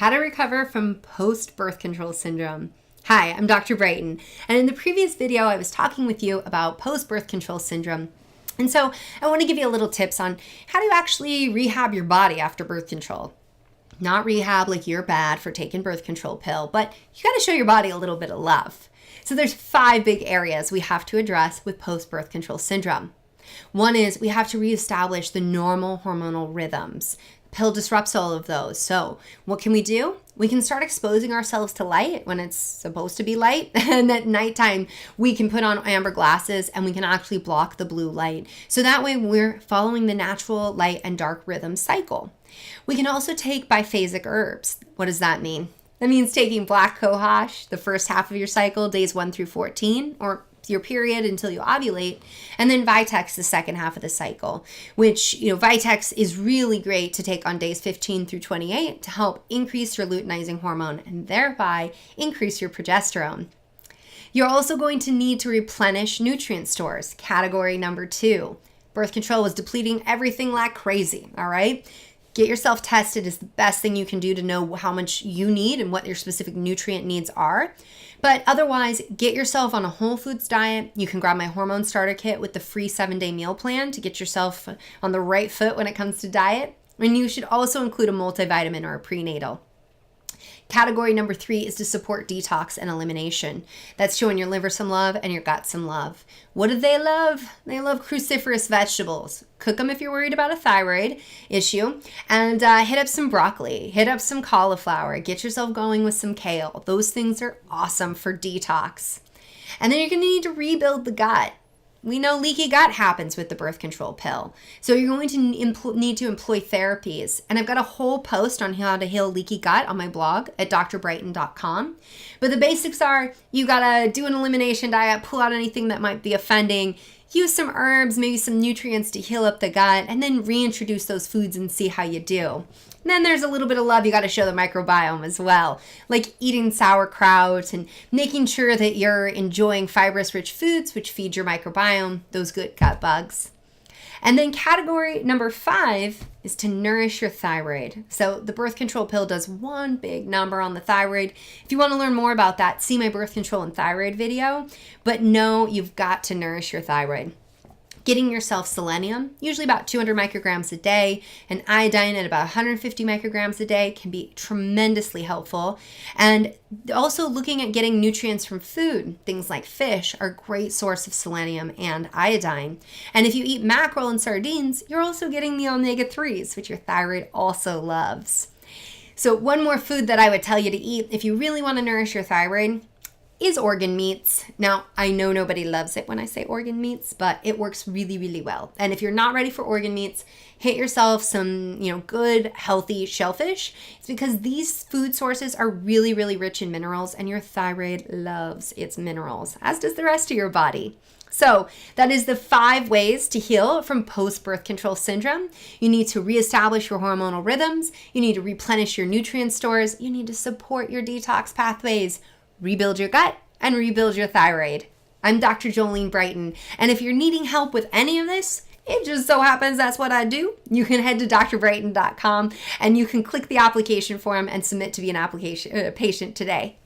how to recover from post-birth control syndrome. Hi, I'm Dr. Brighton, and in the previous video, I was talking with you about post-birth control syndrome. And so I want to give you a little tips on how to actually rehab your body after birth control. Not rehab like you're bad for taking birth control pill, but you got to show your body a little bit of love. So there's 5 big areas we have to address with post-birth control syndrome. One is we have to reestablish the normal hormonal rhythms. Pill disrupts all of those. So what can we do? We can start exposing ourselves to light when it's supposed to be light. And at nighttime, we can put on amber glasses and we can actually block the blue light. So that way we're following the natural light and dark rhythm cycle. We can also take biphasic herbs. What does that mean? That means taking black cohosh the first half of your cycle, days 1 through 14, or your period until you ovulate, and then Vitex the second half of the cycle, which, Vitex is really great to take on days 15 through 28 to help increase your luteinizing hormone and thereby increase your progesterone. You're also going to need to replenish nutrient stores. Category number 2. Birth control was depleting everything like crazy, all right? Get yourself tested is the best thing you can do to know how much you need and what your specific nutrient needs are. But otherwise, get yourself on a whole foods diet. You can grab my hormone starter kit with the free 7-day meal plan to get yourself on the right foot when it comes to diet. And you should also include a multivitamin or a prenatal. Category number 3 is to support detox and elimination. That's showing your liver some love and your gut some love. What do they love? They love cruciferous vegetables. Cook them if you're worried about a thyroid issue. And hit up some broccoli. Hit up some cauliflower. Get yourself going with some kale. Those things are awesome for detox. And then you're going to need to rebuild the gut. We know leaky gut happens with the birth control pill. So you're going to need to employ therapies. And I've got a whole post on how to heal leaky gut on my blog at drbrighton.com. But the basics are you got to do an elimination diet, pull out anything that might be offending, use some herbs, maybe some nutrients to heal up the gut, and then reintroduce those foods and see how you do. And then there's a little bit of love you got to show the microbiome as well, like eating sauerkraut and making sure that you're enjoying fibrous-rich foods, which feed your microbiome, those good gut bugs. And then category number 5 is to nourish your thyroid. So the birth control pill does one big number on the thyroid. If you want to learn more about that, see my birth control and thyroid video. But no, you've got to nourish your thyroid. Getting yourself selenium, usually about 200 micrograms a day, and iodine at about 150 micrograms a day can be tremendously helpful. And also looking at getting nutrients from food, things like fish are a great source of selenium and iodine. And if you eat mackerel and sardines, you're also getting the omega-3s, which your thyroid also loves. So one more food that I would tell you to eat if you really want to nourish your thyroid is organ meats. Now, I know nobody loves it when I say organ meats, but it works really, really well. And if you're not ready for organ meats, hit yourself some, good, healthy shellfish. It's because these food sources are really, really rich in minerals, and your thyroid loves its minerals, as does the rest of your body. So that is the 5 ways to heal from post-birth control syndrome. You need to reestablish your hormonal rhythms. You need to replenish your nutrient stores. You need to support your detox pathways, rebuild your gut, and rebuild your thyroid. I'm Dr. Jolene Brighton, and if you're needing help with any of this, it just so happens that's what I do. You can head to drbrighton.com and you can click the application form and submit to be a patient today.